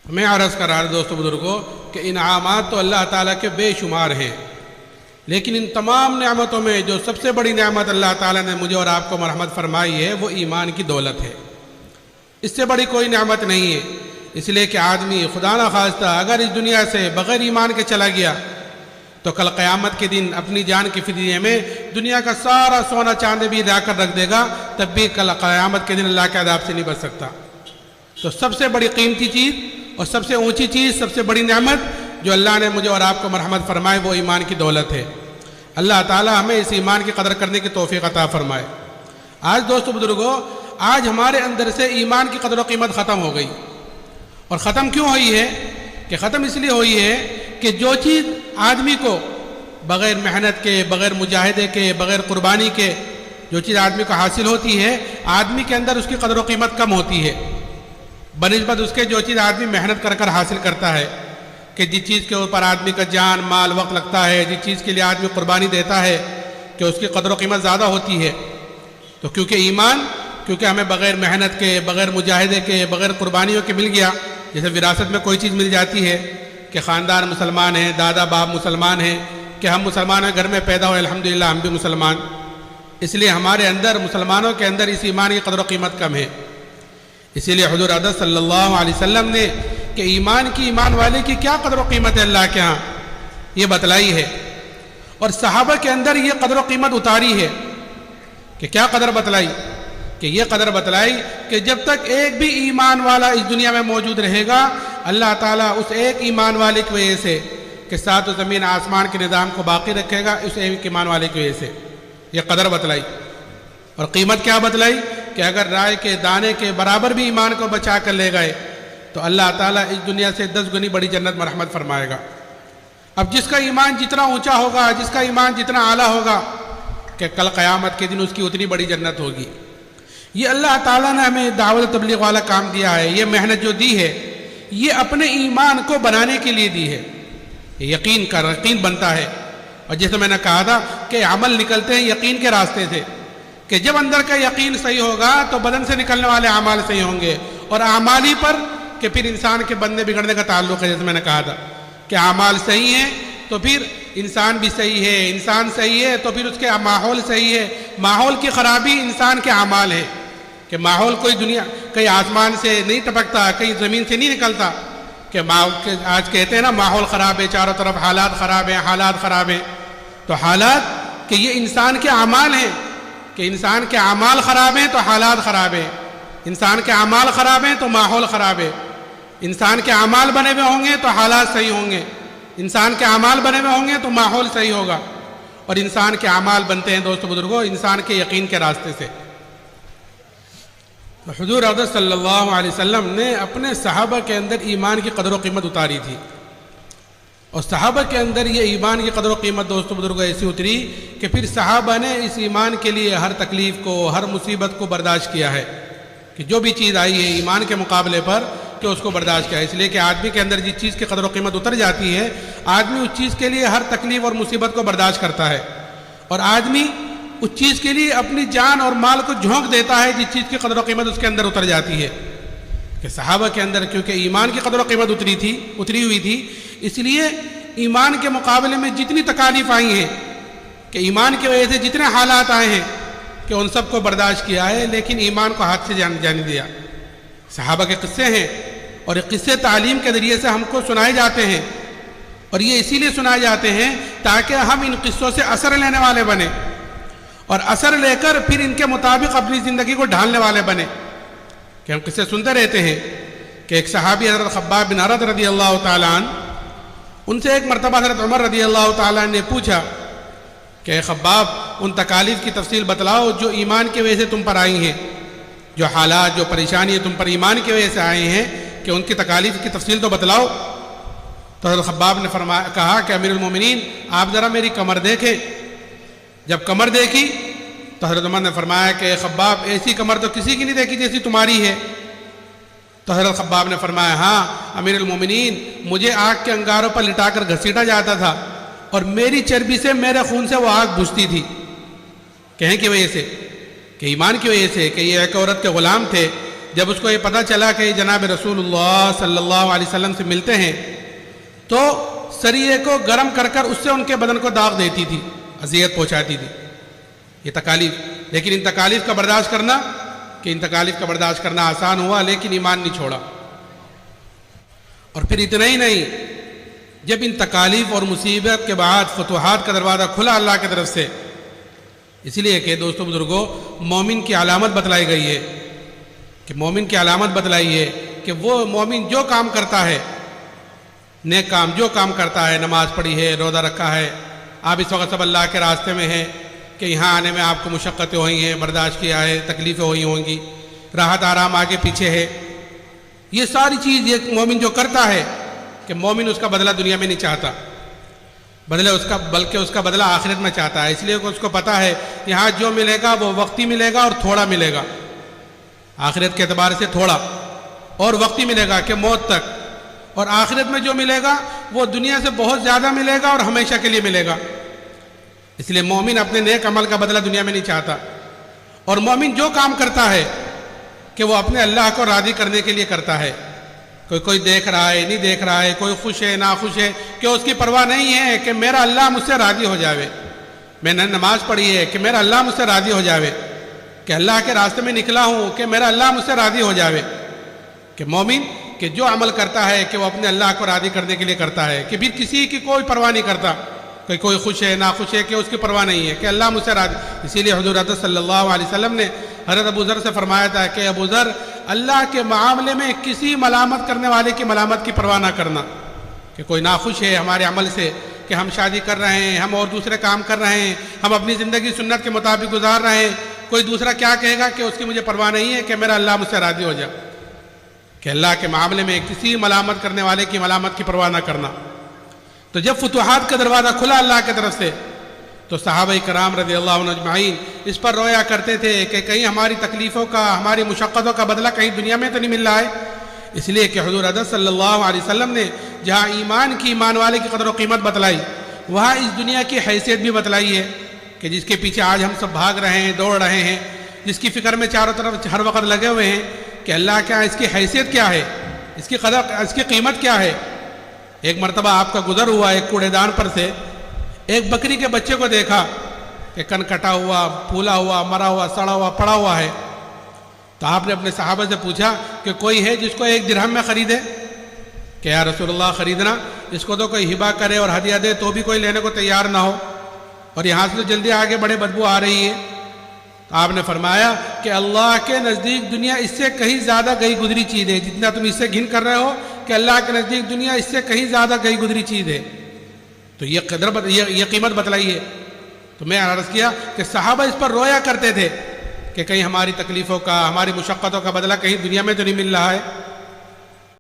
میں عرض کر رہا تھا دوستو بزرگوں کہ انعامات تو اللہ تعالیٰ کے بے شمار ہیں، لیکن ان تمام نعمتوں میں جو سب سے بڑی نعمت اللہ تعالیٰ نے مجھے اور آپ کو مرحمت فرمائی ہے وہ ایمان کی دولت ہے۔ اس سے بڑی کوئی نعمت نہیں ہے، اس لیے کہ آدمی خدا نہ خواستہ اگر اس دنیا سے بغیر ایمان کے چلا گیا تو کل قیامت کے دن اپنی جان کی فدیے میں دنیا کا سارا سونا چاندی بھی لا کر رکھ دے گا، تب بھی کل قیامت کے دن اللہ کے عذاب سے نہیں بچ سکتا۔ تو سب سے بڑی قیمتی چیز اور سب سے اونچی چیز، سب سے بڑی نعمت جو اللہ نے مجھے اور آپ کو مرحمت فرمائے وہ ایمان کی دولت ہے۔ اللہ تعالیٰ ہمیں اس ایمان کی قدر کرنے کی توفیق عطا فرمائے۔ آج دوستو بزرگوں، آج ہمارے اندر سے ایمان کی قدر و قیمت ختم ہو گئی، اور ختم کیوں ہوئی ہے؟ کہ ختم اس لیے ہوئی ہے کہ جو چیز آدمی کو بغیر محنت کے، بغیر مجاہدے کے، بغیر قربانی کے جو چیز آدمی کو حاصل ہوتی ہے، آدمی کے اندر اس کی قدر و قیمت کم ہوتی ہے بنسبت اس کے جو چیز آدمی محنت کر کر حاصل کرتا ہے۔ کہ جس چیز کے اوپر آدمی کا جان مال وقت لگتا ہے، جس چیز کے لیے آدمی قربانی دیتا ہے، کہ اس کی قدر و قیمت زیادہ ہوتی ہے۔ تو کیونکہ ایمان ہمیں بغیر محنت کے، بغیر مجاہدے کے، بغیر قربانیوں کے مل گیا، جیسے وراثت میں کوئی چیز مل جاتی ہے کہ خاندان مسلمان ہیں، دادا باپ مسلمان ہیں، کہ ہم مسلمانوں کے گھر میں پیدا ہوئے، الحمدللہ ہم بھی مسلمان، اس لیے ہمارے اندر مسلمانوں کے اندر اس ایمان کی قدر و قیمت کم ہے۔ اسی لیے حضور اقدس صلی اللہ علیہ وسلم نے کہ ایمان والے کی کیا قدر و قیمت ہے اللہ کے ہاں یہ بتلائی ہے، اور صحابہ کے اندر یہ قدر و قیمت اتاری ہے۔ کہ کیا قدر بتلائی؟ کہ یہ قدر بتلائی کہ جب تک ایک بھی ایمان والا اس دنیا میں موجود رہے گا، اللہ تعالیٰ اس ایک ایمان والے کی وجہ سے کہ ساتھ زمین آسمان کے نظام کو باقی رکھے گا، اس ایک ایمان والے کی وجہ سے یہ قدر بتلائی۔ اور قیمت کیا بتلائی؟ کہ اگر رائے کے دانے کے برابر بھی ایمان کو بچا کر لے گئے تو اللہ تعالیٰ اس دنیا سے 10 گنی بڑی جنت مرحمت فرمائے گا۔ اب جس کا ایمان جتنا اونچا ہوگا، جس کا ایمان جتنا اعلیٰ ہوگا، کہ کل قیامت کے دن اس کی اتنی بڑی جنت ہوگی۔ یہ اللہ تعالیٰ نے ہمیں دعوت تبلیغ والا کام دیا ہے، یہ محنت جو دی ہے یہ اپنے ایمان کو بنانے کے لیے دی ہے، یقین بنتا ہے۔ اور جیسے میں نے کہا تھا کہ عمل نکلتے ہیں یقین کے راستے سے، کہ جب اندر کا یقین صحیح ہوگا تو بدن سے نکلنے والے اعمال صحیح ہوں گے، اور اعمال ہی پر کہ پھر انسان کے بننے بگڑنے کا تعلق ہے۔ جیسے میں نے کہا تھا کہ اعمال صحیح ہیں تو پھر انسان بھی صحیح ہے، انسان صحیح ہے تو پھر اس کے ماحول صحیح ہے، ماحول کی خرابی انسان کے اعمال ہے۔ کہ ماحول کوئی دنیا کہیں آسمان سے نہیں ٹپکتا، کہیں زمین سے نہیں نکلتا، کہ آج کہتے ہیں نا ماحول خراب ہے، چاروں طرف حالات خراب ہیں، تو حالات کہ یہ انسان کے اعمال ہیں، کہ انسان کے اعمال خراب ہیں تو حالات خراب ہیں، انسان کے اعمال خراب ہیں تو ماحول خراب ہے، انسان کے اعمال بنے ہوئے ہوں گے تو حالات صحیح ہوں گے، انسان کے اعمال بنے ہوئے ہوں گے تو ماحول صحیح ہوگا۔ اور انسان کے اعمال بنتے ہیں دوستو بزرگوں انسان کے یقین کے راستے سے۔ حضور اقدس صلی اللہ علیہ وسلم نے اپنے صحابہ کے اندر ایمان کی قدر و قیمت اتاری تھی، اور صحابہ کے اندر یہ ایمان کی قدر و قیمت دوستو بزرگوں ایسی اتری کہ پھر صحابہ نے اس ایمان کے لیے ہر تکلیف کو، ہر مصیبت کو برداشت کیا ہے، کہ جو بھی چیز آئی ہے ایمان کے مقابلے پر کہ اس کو برداشت کیا ہے۔ اس لیے کہ آدمی کے اندر جس چیز کی قدر و قیمت اتر جاتی ہے، آدمی اس چیز کے لیے ہر تکلیف اور مصیبت کو برداشت کرتا ہے، اور آدمی اس چیز کے لیے اپنی جان اور مال کو جھونک دیتا ہے جس چیز کی قدر و قیمت اس کے اندر اتر جاتی ہے۔ کہ صحابہ کے اندر کیونکہ ایمان کی قدر و قیمت اتری ہوئی تھی، اس لیے ایمان کے مقابلے میں جتنی تکالیف آئی ہیں، کہ ایمان کی وجہ سے جتنے حالات آئے ہیں کہ ان سب کو برداشت کیا ہے، لیکن ایمان کو ہاتھ سے جانے دیا۔ صحابہ کے قصے ہیں، اور یہ قصے تعلیم کے ذریعے سے ہم کو سنائے جاتے ہیں، اور یہ اسی لیے سنائے جاتے ہیں تاکہ ہم ان قصوں سے اثر لینے والے بنیں، اور اثر لے کر پھر ان کے مطابق اپنی زندگی کو ڈھالنے والے بنے۔ کہ ہم قصے سنتے رہتے ہیں کہ ایک صحابی حضرت خباب بن ارد رضی اللہ تعالیٰ عنہ، ان سے ایک مرتبہ حضرت عمر رضی اللہ تعالیٰ عنہ نے پوچھا کہ اے خباب، ان تکالیف کی تفصیل بتلاؤ جو ایمان کی وجہ سے تم پر آئی ہیں، جو حالات، جو پریشانی تم پر ایمان کی وجہ سے آئے ہیں، کہ ان کی تکالیف کی تفصیل تو بتلاؤ۔ تو حضرت خباب نے کہا کہ امیر المومنین آپ ذرا میری کمر دیکھیں۔ جب کمر دیکھی تو حضرت عمر نے فرمایا کہ خباب ایسی کمر تو کسی کی نہیں دیکھی جیسی تمہاری ہے۔ تو حضرت خباب نے فرمایا ہاں امیر المومنین، مجھے آگ کے انگاروں پر لٹا کر گھسیٹا جاتا تھا، اور میری چربی سے، میرے خون سے وہ آگ بجھتی تھی۔ کہیں کی وجہ سے، کہ ایمان کی وجہ سے، کہ یہ ایک عورت کے غلام تھے جب اس کو یہ پتہ چلا کہ جناب رسول اللہ صلی اللہ علیہ وسلم سے ملتے ہیں تو سریے کو گرم کر کر اس سے ان کے بدن کو داغ دیتی تھی، اذیت پہنچاتی تھی. یہ تکالیف، لیکن ان تکالیف کا برداشت کرنا آسان ہوا، لیکن ایمان نہیں چھوڑا. اور پھر اتنا ہی نہیں، جب ان تکالیف اور مصیبت کے بعد فتوحات کا دروازہ کھلا اللہ کی طرف سے، اس لیے کہ دوستو بزرگوں مومن کی علامت بتلائی گئی ہے کہ وہ مومن جو کام کرتا ہے، نیک کام جو کام کرتا ہے، نماز پڑھی ہے، روزہ رکھا ہے، آپ اس وقت سب اللہ کے راستے میں ہیں کہ یہاں آنے میں آپ کو مشقتیں ہوئی ہیں، برداشت کیا ہے، تکلیفیں ہوئی ہوں گی، راحت آرام آگے پیچھے ہے. یہ ساری چیز ایک مومن جو کرتا ہے کہ مومن اس کا بدلہ دنیا میں نہیں چاہتا، بلکہ اس کا بدلہ آخرت میں چاہتا ہے. اس لیے کہ اس کو پتا ہے یہاں جو ملے گا وہ وقتی ملے گا اور تھوڑا ملے گا، آخرت کے اعتبار سے تھوڑا اور وقتی ملے گا کہ موت تک، اور آخرت میں جو ملے گا وہ دنیا سے بہت زیادہ ملے گا اور ہمیشہ کے لیے ملے گا. اس لیے مومن اپنے نیک عمل کا بدلہ دنیا میں نہیں چاہتا. اور مومن جو کام کرتا ہے کہ وہ اپنے اللہ کو راضی کرنے کے لیے کرتا ہے. کوئی دیکھ رہا ہے نہیں دیکھ رہا ہے، کوئی خوش ہے ناخوش ہے، کہ اس کی پرواہ نہیں ہے کہ میرا اللہ مجھ سے راضی ہو جاوے. میں نے نماز پڑھی ہے کہ میرا اللہ مجھ سے راضی ہو جاوے، کہ اللہ کے راستے میں نکلا ہوں کہ میرا اللہ مجھ سے راضی ہو جاوے. کہ مومن کہ جو عمل کرتا ہے کہ وہ اپنے اللہ کو راضی کرنے کے لیے کرتا ہے، کہ پھر کسی کی کوئی پرواہ نہیں کرتا کہ کوئی خوش ہے ناخوش ہے، کہ اس کی پرواہ نہیں ہے کہ اللہ مجھ سے راضی. اسی لیے حضور اقدس صلی اللہ علیہ وسلم نے حضرت ابو ذر سے فرمایا تھا کہ ابو ذر اللہ کے معاملے میں کسی ملامت کرنے والے کی ملامت کی پرواہ نہ کرنا. کہ کوئی ناخوش ہے ہمارے عمل سے کہ ہم شادی کر رہے ہیں، ہم اور دوسرے کام کر رہے ہیں، ہم اپنی زندگی سنت کے مطابق گزار رہے ہیں، کوئی دوسرا کیا کہے گا، کہ اس کی مجھے پرواہ نہیں ہے کہ میرا اللہ مجھ سے راضی ہو جائے. کہ اللہ کے معاملے میں کسی ملامت کرنے والے کی ملامت کی پرواہ نہ کرنا. تو جب فتوحات کا دروازہ کھلا اللہ کی طرف سے تو صحابہ کرام رضی اللہ عنہ اجمعین اس پر رویا کرتے تھے کہ کہیں ہماری تکلیفوں کا، ہماری مشقتوں کا بدلہ کہیں دنیا میں تو نہیں مل رہا ہے. اس لیے کہ حضور اقدس صلی اللہ علیہ وسلم نے جہاں ایمان والے کی قدر و قیمت بتلائی، وہاں اس دنیا کی حیثیت بھی بتلائی ہے کہ جس کے پیچھے آج ہم سب بھاگ رہے ہیں، دوڑ رہے ہیں، جس کی فکر میں چاروں طرف ہر وقت لگے ہوئے ہیں کہ اللہ کیا ہے، اس کی حیثیت کیا ہے، اس کی قدر، اس کی قیمت کیا ہے. ایک مرتبہ آپ کا گزر ہوا ایک کوڑے دان پر سے، ایک بکری کے بچے کو دیکھا کہ کن کٹا ہوا، پھولا ہوا، مرا ہوا، سڑا ہوا، پڑا ہوا ہے. تو آپ نے اپنے صحابہ سے پوچھا کہ کوئی ہے جس کو 1 درہم میں خریدے؟ کہ یا رسول اللہ خریدنا، اس کو تو کوئی ہبہ کرے اور ہدیہ دے تو بھی کوئی لینے کو تیار نہ ہو، اور یہاں سے تو جلدی آگے بڑے بدبو آ رہی ہے. تو آپ نے فرمایا کہ اللہ کے نزدیک دنیا اس سے کہیں زیادہ گئی گزری چیز ہے. جتنا تم اس سے گھن کر رہے ہو کہ اللہ کے نزدیک دنیا اس سے کہیں زیادہ گئی گزری چیز ہے. تو یہ قیمت بتلائی ہے. تو میں عرض کیا کہ صحابہ اس پر رویا کرتے تھے کہ کہیں ہماری تکلیفوں کا، ہماری مشقتوں کا بدلہ کہیں دنیا میں تو نہیں مل رہا ہے.